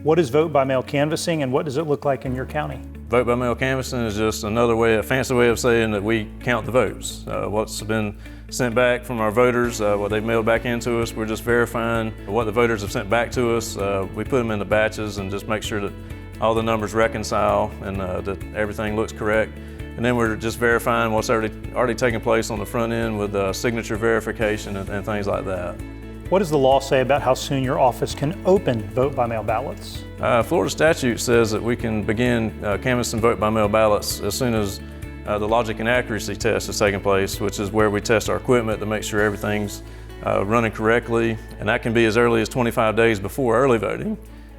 What is vote-by-mail canvassing and what does it look like in your county? Vote-by-mail canvassing is just another way, a fancy way of saying that we count the votes. What's been sent back from our voters, what they've mailed back into us, we're just verifying what the voters have sent back to us. We put them into batches and just make sure that all the numbers reconcile and that everything looks correct. And then we're just verifying what's already taken place on the front end with signature verification and things like that. What does the law say about how soon your office can open vote-by-mail ballots? Florida statute says that we can begin canvassing vote-by-mail ballots as soon as the logic and accuracy test is taking place, which is where we test our equipment to make sure everything's running correctly. And that can be as early as 25 days before early voting.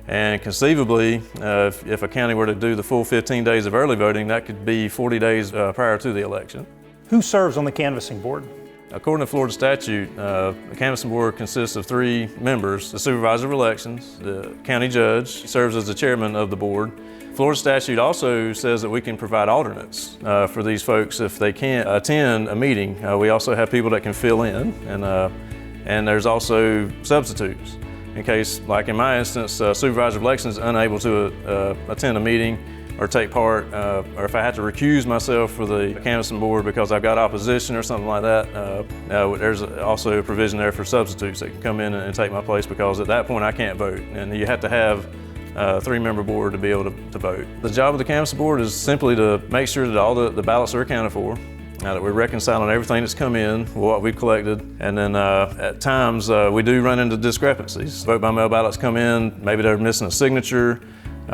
And conceivably, if a county were to do the full 15 days of early voting, that could be 40 days prior to the election. Who serves on the canvassing board? According to Florida statute, the canvassing board consists of 3 members: the supervisor of elections, the county judge serves as the chairman of the board. Florida statute also says that we can provide alternates for these folks if they can't attend a meeting. We also have people that can fill in, and there's also substitutes. In case, like in my instance, supervisor of elections is unable to attend a meeting or take part, or if I had to recuse myself for the canvassing board because I've got opposition or something like that, there's also a provision there for substitutes that can come in and take my place, because at that point I can't vote, and you have to have a 3-member board to be able to vote. The job of the canvassing board is simply to make sure that all the ballots are accounted for, that we're reconciling everything that's come in, what we've collected, and then at times we do run into discrepancies. Vote-by-mail ballots come in, maybe they're missing a signature,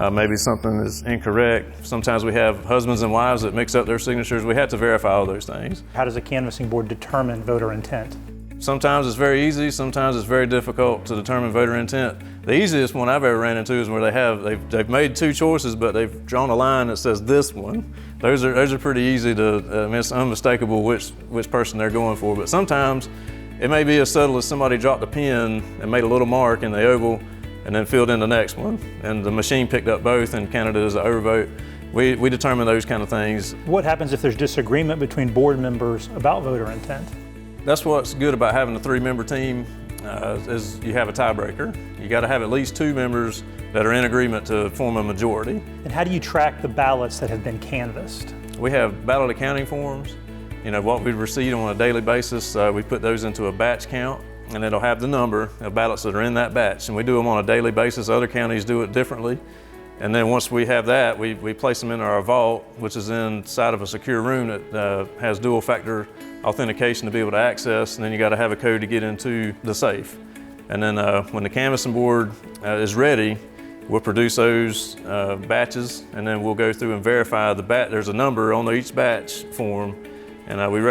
maybe something is incorrect. Sometimes we have husbands and wives that mix up their signatures. We have to verify all those things. How does a canvassing board determine voter intent? Sometimes it's very easy, sometimes it's very difficult to determine voter intent. The easiest one I've ever ran into is where they've made 2 choices, but they've drawn a line that says this one. Those are pretty easy to, it's unmistakable which person they're going for. But sometimes it may be as subtle as somebody dropped a pin and made a little mark in the oval and then filled in the next one, and the machine picked up both and counted it as an overvote. We determine those kind of things. What happens if there's disagreement between board members about voter intent? That's what's good about having a 3-member team, is you have a tiebreaker. You got to have at least 2 members that are in agreement to form a majority. And how do you track the ballots that have been canvassed? We have ballot accounting forms. You know, what we receive on a daily basis, we put those into a batch count, and it'll have the number of ballots that are in that batch. And we do them on a daily basis. Other counties do it differently. And then once we have that, we place them in our vault, which is inside of a secure room that has dual factor authentication to be able to access, and then you got to have a code to get into the safe. And then when the canvassing board is ready, we'll produce those batches, and then we'll go through and verify the batch. There's a number on each batch form, and we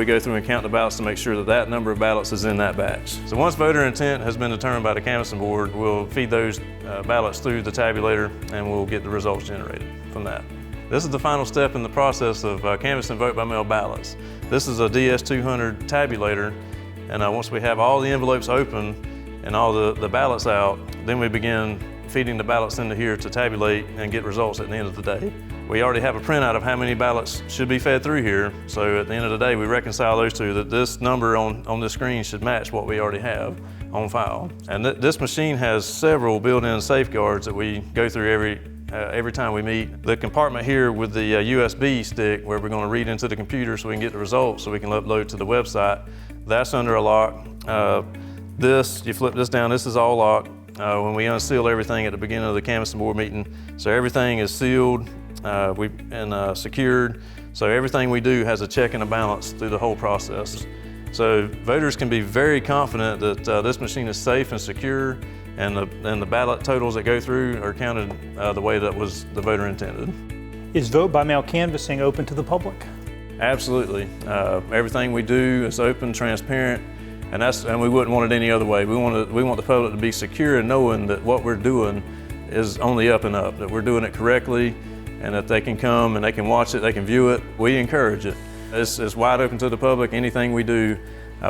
go through and count the ballots to make sure that that number of ballots is in that batch. So once voter intent has been determined by the canvassing board, we'll feed those ballots through the tabulator, and we'll get the results generated from that. This is the final step in the process of canvassing vote-by-mail ballots. This is a DS200 tabulator, and once we have all the envelopes open and all the ballots out, then we begin feeding the ballots into here to tabulate and get results at the end of the day. We already have a printout of how many ballots should be fed through here, so at the end of the day we reconcile those two, that this number on this screen should match what we already have on file. And this machine has several built-in safeguards that we go through every time we meet. The compartment here with the USB stick where we're going to read into the computer so we can get the results so we can upload to the website, that's under a lock. You flip this down, this is all locked. When we unseal everything at the beginning of the canvassing board meeting, so everything is sealed and secured, so everything we do has a check and a balance through the whole process. So voters can be very confident that this machine is safe and secure, and the ballot totals that go through are counted the way that was the voter intended. Is vote-by-mail canvassing open to the public? Absolutely. Everything we do is open, transparent, and we wouldn't want it any other way. We want the public to be secure in knowing that what we're doing is on the up and up, that we're doing it correctly, and that they can come and they can watch it, they can view it. We encourage it. It's wide open to the public. Anything we do,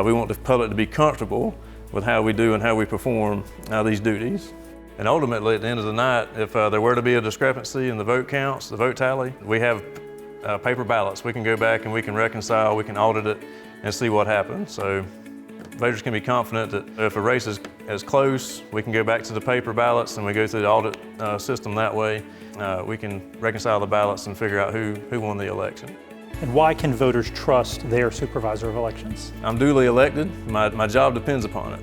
we want the public to be comfortable with how we do and how we perform these duties. And ultimately, at the end of the night, if there were to be a discrepancy in the vote counts, the vote tally, we have paper ballots. We can go back and we can reconcile, we can audit it and see what happened. So voters can be confident that if a race is close, we can go back to the paper ballots and we go through the audit system that way. We can reconcile the ballots and figure out who won the election. And why can voters trust their supervisor of elections? I'm duly elected. My job depends upon it.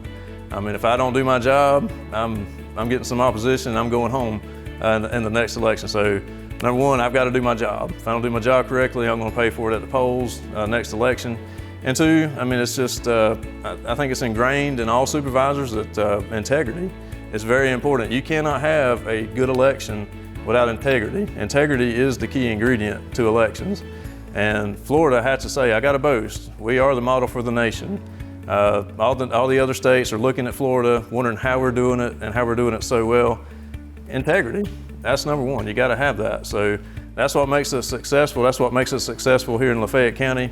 I mean, if I don't do my job, I'm getting some opposition and I'm going home in the next election. So number one, I've got to do my job. If I don't do my job correctly, I'm going to pay for it at the polls next election. And two, I mean, it's just, I think it's ingrained in all supervisors that integrity is very important. You cannot have a good election without integrity. Integrity is the key ingredient to elections. And Florida has to say, I got to boast, we are the model for the nation. All the other states are looking at Florida, wondering how we're doing it and how we're doing it so well. Integrity, that's number one, you got to have that. So that's what makes us successful. That's what makes us successful here in Lafayette County.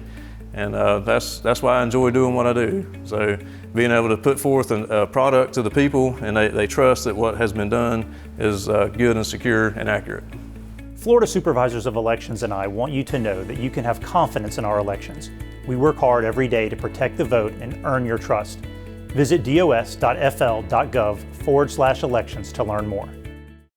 And that's why I enjoy doing what I do. So being able to put forth a product to the people and they trust that what has been done is good and secure and accurate. Florida Supervisors of Elections and I want you to know that you can have confidence in our elections. We work hard every day to protect the vote and earn your trust. Visit dos.fl.gov/elections to learn more.